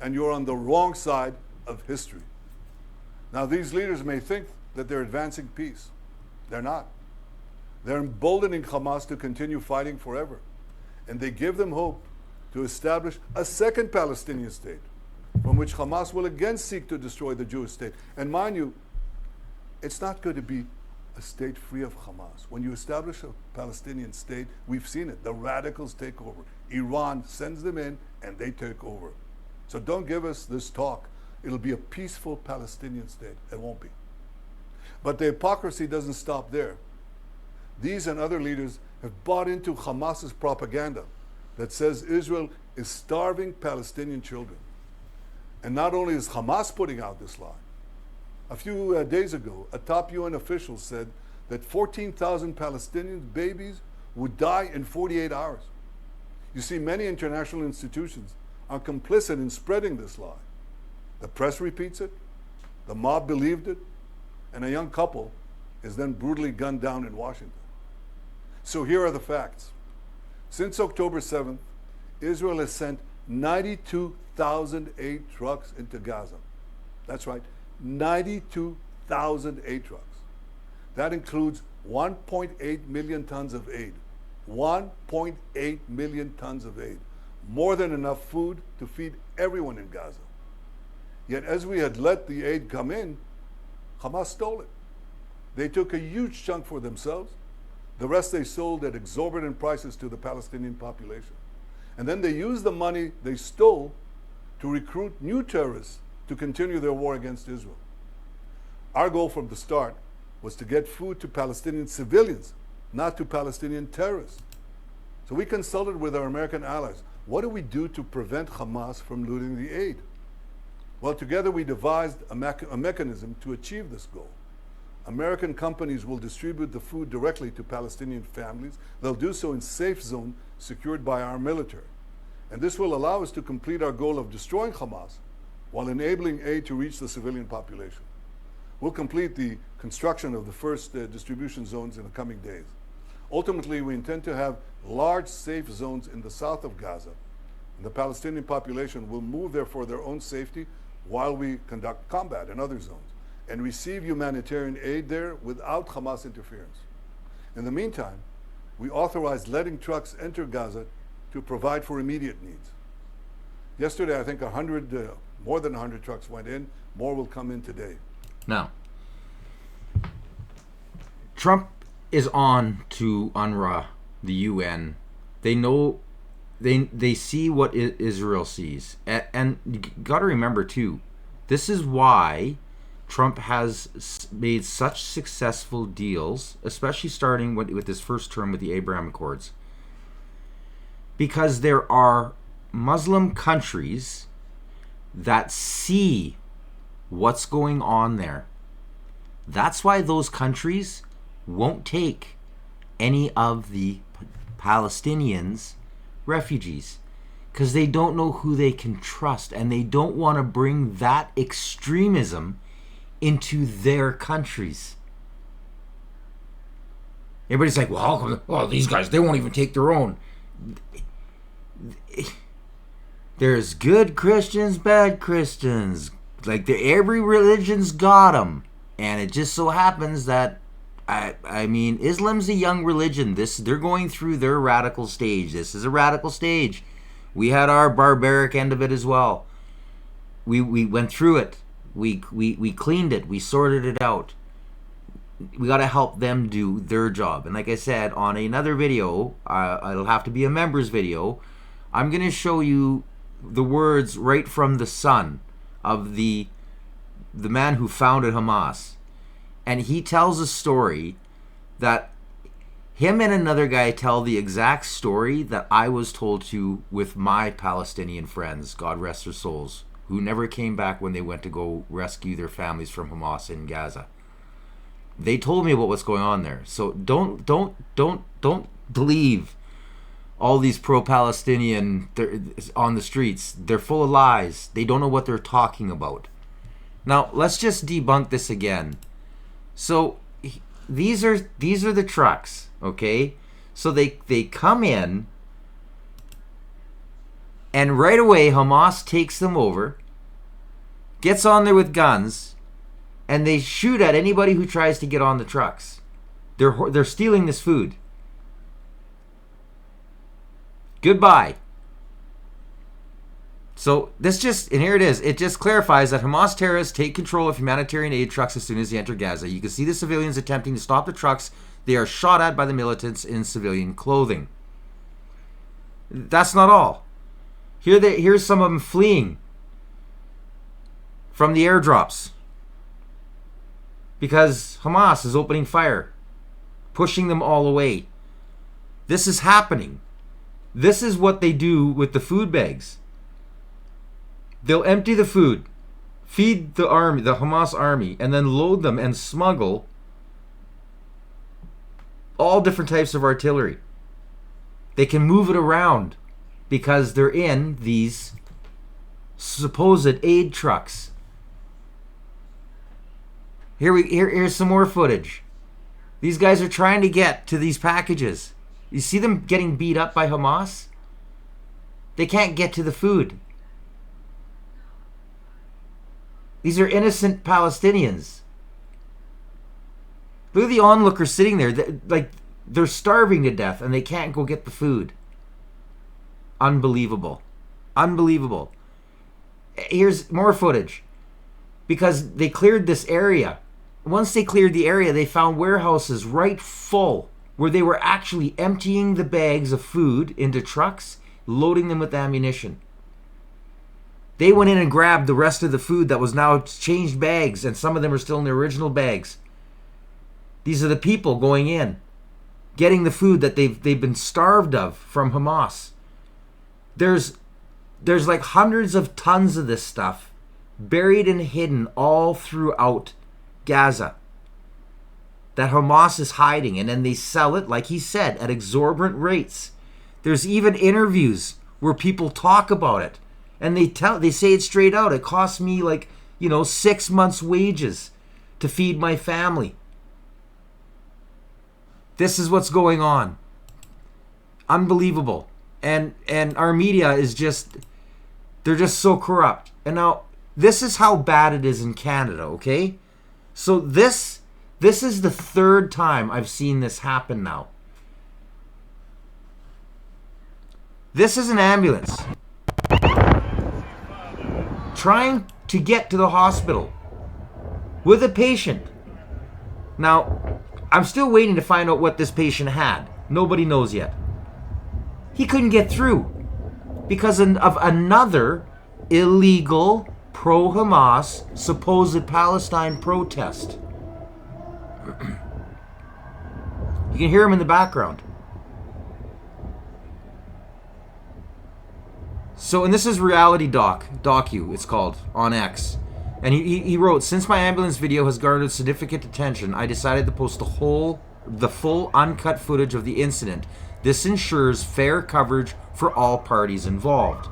And you're on the wrong side of history. Now, these leaders may think that they're advancing peace. They're not. They're emboldening Hamas to continue fighting forever. And they give them hope to establish a second Palestinian state, from which Hamas will again seek to destroy the Jewish state. And mind you, it's not going to be a state free of Hamas. When you establish a Palestinian state, we've seen it. The radicals take over. Iran sends them in, and they take over. So don't give us this talk. It'll be a peaceful Palestinian state. It won't be. But the hypocrisy doesn't stop there. These and other leaders have bought into Hamas's propaganda that says Israel is starving Palestinian children. And not only is Hamas putting out this lie, a few days ago, a top UN official said that 14,000 Palestinian babies would die in 48 hours. You see, many international institutions are complicit in spreading this lie. The press repeats it, The mob believed it, and a young couple is then brutally gunned down in Washington. So here are the facts. Since October 7th, Israel has sent 92,000 aid trucks into Gaza. That's right, 92,000 aid trucks. That includes 1.8 million tons of aid. 1.8 million tons of aid. More than enough food to feed everyone in Gaza. Yet as we had let the aid come in, Hamas stole it. They took a huge chunk for themselves. The rest they sold at exorbitant prices to the Palestinian population. And then they used the money they stole to recruit new terrorists to continue their war against Israel. Our goal from the start was to get food to Palestinian civilians, not to Palestinian terrorists. So we consulted with our American allies. What do we do to prevent Hamas from looting the aid? Well, together we devised a mechanism to achieve this goal. American companies will distribute the food directly to Palestinian families. They'll do so in safe zone secured by our military. And this will allow us to complete our goal of destroying Hamas while enabling aid to reach the civilian population. We'll complete the construction of the first distribution zones in the coming days. Ultimately, we intend to have large safe zones in the south of Gaza. And the Palestinian population will move there for their own safety while we conduct combat in other zones and receive humanitarian aid there without Hamas interference. In the meantime, we authorized letting trucks enter Gaza to provide for immediate needs. Yesterday, I think more than 100 trucks went in. More will come in today. Now, Trump is on to UNRWA, the UN. They know, they see what Israel sees. And you got to remember, too, this is why Trump has made such successful deals, especially starting with his first term with the Abraham Accords. Because there are Muslim countries that see what's going on there. That's why those countries won't take any of the Palestinians refugees, because they don't know who they can trust, and they don't want to bring that extremism into their countries. Everybody's like, well, how come, well, these guys, they won't even take their own. There's good Christians, bad Christians. Like, every religion's got them. And it just so happens that, I mean, Islam's a young religion. They're going through their radical stage. This is a radical stage. We had our barbaric end of it as well. We went through it. We cleaned it. We sorted it out. We got to help them do their job. And like I said, on another video, it'll have to be a members video, I'm going to show you the words right from the son of the man who founded Hamas. And he tells a story that him and another guy tell the exact story that I was told to with my Palestinian friends, God rest their souls, who never came back when they went to go rescue their families from Hamas in Gaza. They told me about what's going on there. So don't believe all these pro-Palestinian on the streets. They're full of lies. They don't know what they're talking about. Now, let's just debunk this again. So these are the trucks, okay? So they come in, and right away Hamas takes them over, gets on there with guns, and they shoot at anybody who tries to get on the trucks. They're stealing this food. Goodbye. So this just, and here it is, it just clarifies that Hamas terrorists take control of humanitarian aid trucks as soon as they enter Gaza. You can see the civilians attempting to stop the trucks. They are shot at by the militants in civilian clothing. That's not all. Here's some of them fleeing from the airdrops because Hamas is opening fire, pushing them all away. This is happening. This is what they do with the food bags. They'll empty the food, feed the army, the Hamas army, and then load them and smuggle all different types of artillery. They can move it around because they're in these supposed aid trucks. Here's some more footage. These guys are trying to get to these packages. You see them getting beat up by Hamas? They can't get to the food. These are innocent Palestinians. Look at the onlookers sitting there. They're starving to death and they can't go get the food. Unbelievable. Unbelievable. Here's more footage. Because they cleared this area. Once they cleared the area, they found warehouses right full where they were actually emptying the bags of food into trucks, loading them with ammunition. They went in and grabbed the rest of the food that was now changed bags, and some of them are still in the original bags. These are the people going in, getting the food that they've been starved of from Hamas. There's like hundreds of tons of this stuff buried and hidden all throughout Gaza that Hamas is hiding, and then they sell it, like he said, at exorbitant rates. There's even interviews where people talk about it, and they say it straight out. It costs me 6 months' wages to feed my family. This is what's going on. Unbelievable. And our media is they're just so corrupt. And now, this is how bad it is in Canada, okay? So this is the third time I've seen this happen now. This is an ambulance trying to get to the hospital with a patient. Now, I'm still waiting to find out what this patient had. Nobody knows yet. He couldn't get through because of another illegal pro-Hamas supposed Palestine protest. You can hear him in the background. So, and this is Reality Docu, it's called, on X. And he wrote, since my ambulance video has garnered significant attention, I decided to post the full uncut footage of the incident. This ensures fair coverage for all parties involved.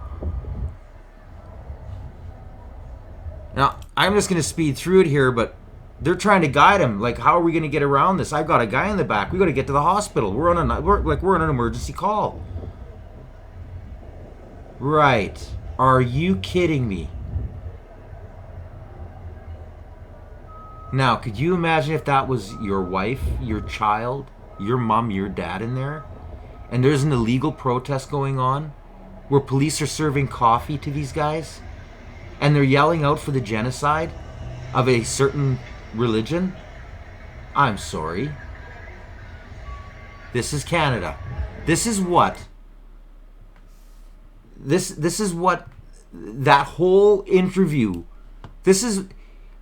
Now, I'm just going to speed through it here, but they're trying to guide him. Like, how are we going to get around this? I've got a guy in the back. We got to get to the hospital. We're on an emergency call. Right. Are you kidding me? Now, could you imagine if that was your wife, your child, your mom, your dad in there? And there's an illegal protest going on where police are serving coffee to these guys? And they're yelling out for the genocide of a certain religion? I'm sorry. This is Canada. This is what that whole interview, this is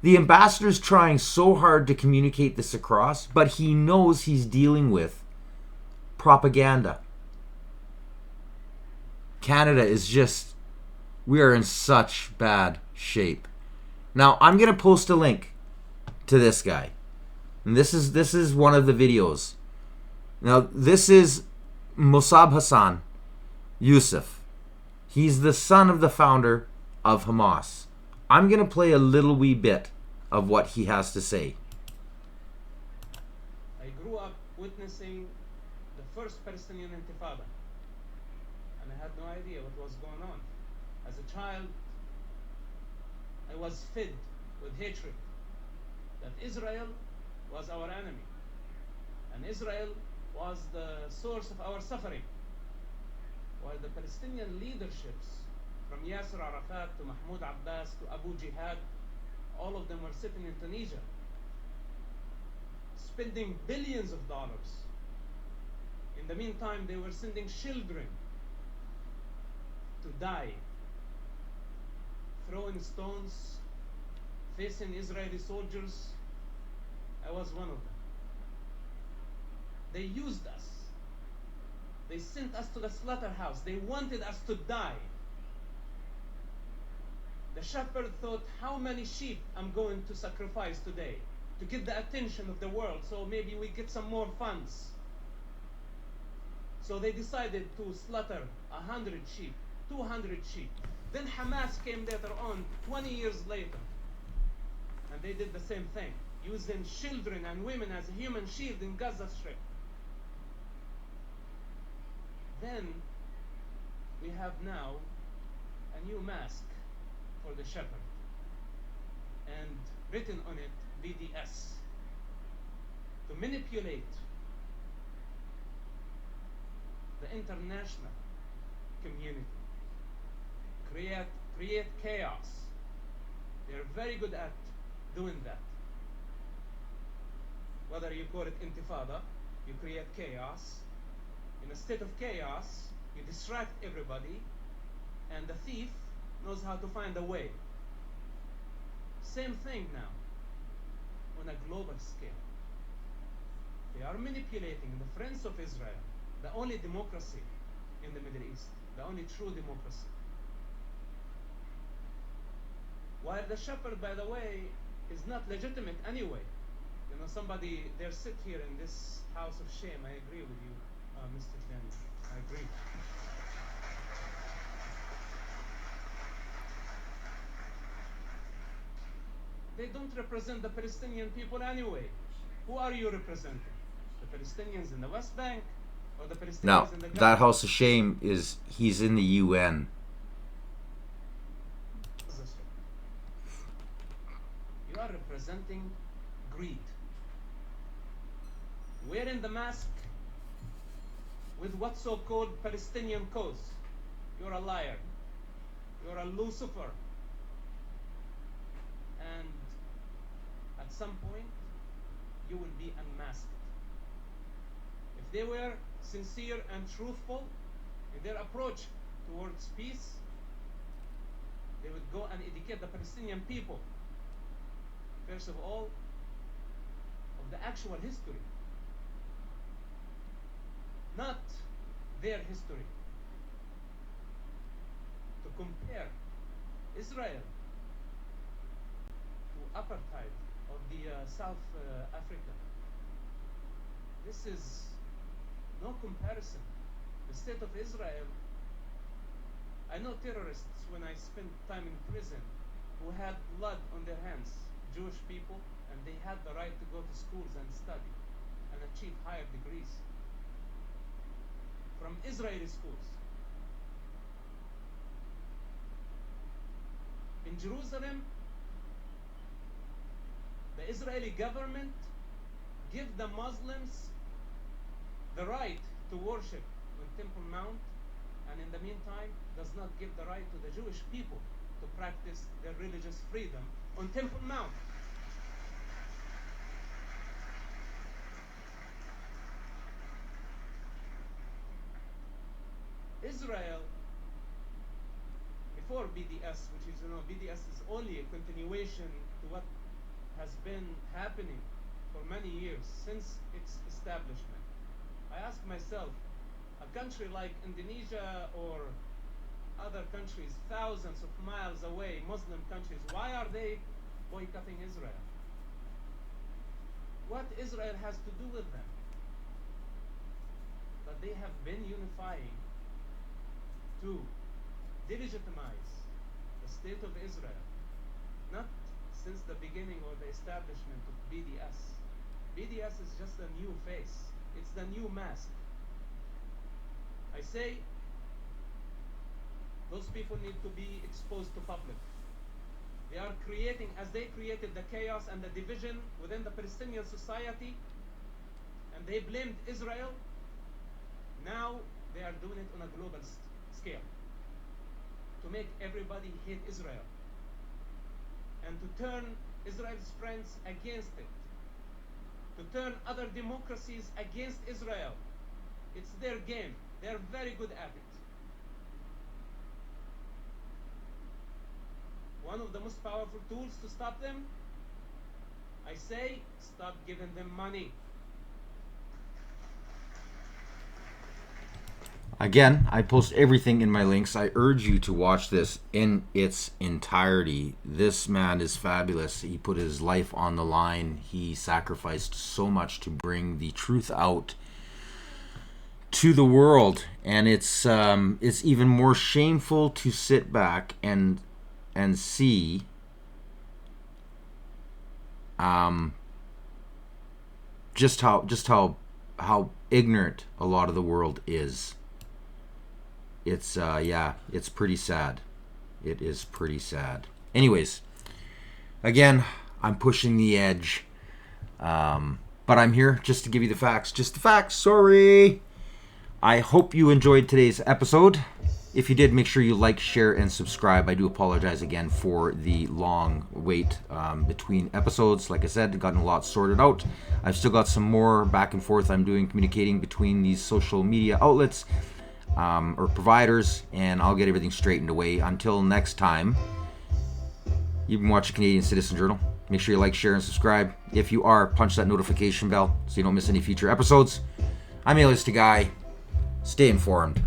the ambassador's trying so hard to communicate this across, but he knows he's dealing with propaganda. Canada is just, we are in such bad shape. Now, I'm going to post a link to this guy. And this is one of the videos. Now, this is Mossab Hassan Youssef. He's the son of the founder of Hamas. I'm going to play a little wee bit of what he has to say. I grew up witnessing the first Palestinian Intifada, and I had no idea what was going on. As a child, I was fed with hatred that Israel was our enemy, and Israel was the source of our suffering, while the Palestinian leaderships, from Yasser Arafat to Mahmoud Abbas to Abu Jihad, all of them were sitting in Tunisia, spending billions of dollars. In the meantime, they were sending children to die, throwing stones, facing Israeli soldiers. I was one of them. They used us. They sent us to the slaughterhouse. They wanted us to die. The shepherd thought, how many sheep I'm going to sacrifice today to get the attention of the world, so maybe we get some more funds. So they decided to slaughter 100 sheep, 200 sheep. Then Hamas came later on, 20 years later, and they did the same thing. using children and women as a human shield in Gaza Strip. Then we have now a new mask for the shepherd, and written on it BDS, to manipulate the international community, create chaos. They're very good at doing that. Whether you call it intifada, you create chaos. In a state of chaos, you distract everybody, and the thief knows how to find a way. Same thing now, on a global scale. They are manipulating the friends of Israel, the only democracy in the Middle East, the only true democracy. While the shepherd, by the way, is not legitimate anyway. You know, somebody, they sit here in this house of shame. I agree with you, Mr. Daniel. I agree. They don't represent the Palestinian people anyway. Who are you representing? The Palestinians in the West Bank or the Palestinians Now, in the Gaza? that house of shame is, he's in the UN. You are representing greed. Wearing the mask with what so-called Palestinian cause. You're a liar. You're a Lucifer. And at some point, you will be unmasked. If they were sincere and truthful in their approach towards peace, they would go and educate the Palestinian people, first of all, of the actual history, not their history. To compare Israel to apartheid of the South Africa, this is no comparison. The state of Israel, I know terrorists when I spent time in prison who had blood on their hands, Jewish people, and they had the right to go to schools and study and achieve higher degrees from Israeli schools. In Jerusalem, the Israeli government give the Muslims the right to worship on Temple Mount, and in the meantime does not give the right to the Jewish people to practice their religious freedom on Temple Mount. Israel, before BDS, which is, BDS is only a continuation to what has been happening for many years since its establishment. I ask myself, a country like Indonesia or other countries thousands of miles away, Muslim countries, why are they boycotting Israel? What Israel has to do with them? But they have been unifying to delegitimize the state of Israel, not since the beginning or the establishment of BDS. BDS is just a new face. It's the new mask. I say those people need to be exposed to public. They are creating, as they created the chaos and the division within the Palestinian society, and they blamed Israel, now they are doing it on a global scale to make everybody hate Israel and to turn Israel's friends against it, to turn other democracies against Israel. It's their game. They're very good at it. One of the most powerful tools to stop them, I say, stop giving them money. Again, I post everything in my links. I urge you to watch this in its entirety. This man is fabulous. He put his life on the line. He sacrificed so much to bring the truth out to the world, and it's even more shameful to sit back and see just how ignorant a lot of the world is. It's it's pretty sad. It is pretty sad. Anyways, again, I'm pushing the edge, but I'm here just to give you the facts. Just the facts. Sorry. I hope you enjoyed today's episode. If you did, make sure you like, share, and subscribe. I do apologize again for the long wait between episodes. Like I said, I've gotten a lot sorted out. I've still got some more back and forth I'm doing, communicating between these social media outlets or providers, and I'll get everything straightened away. Until next time, you've been watching Canadian Citizen Journal. Make sure you like, share, and subscribe. If you are, punch that notification bell so you don't miss any future episodes. I'm Alias the Guy. Stay informed.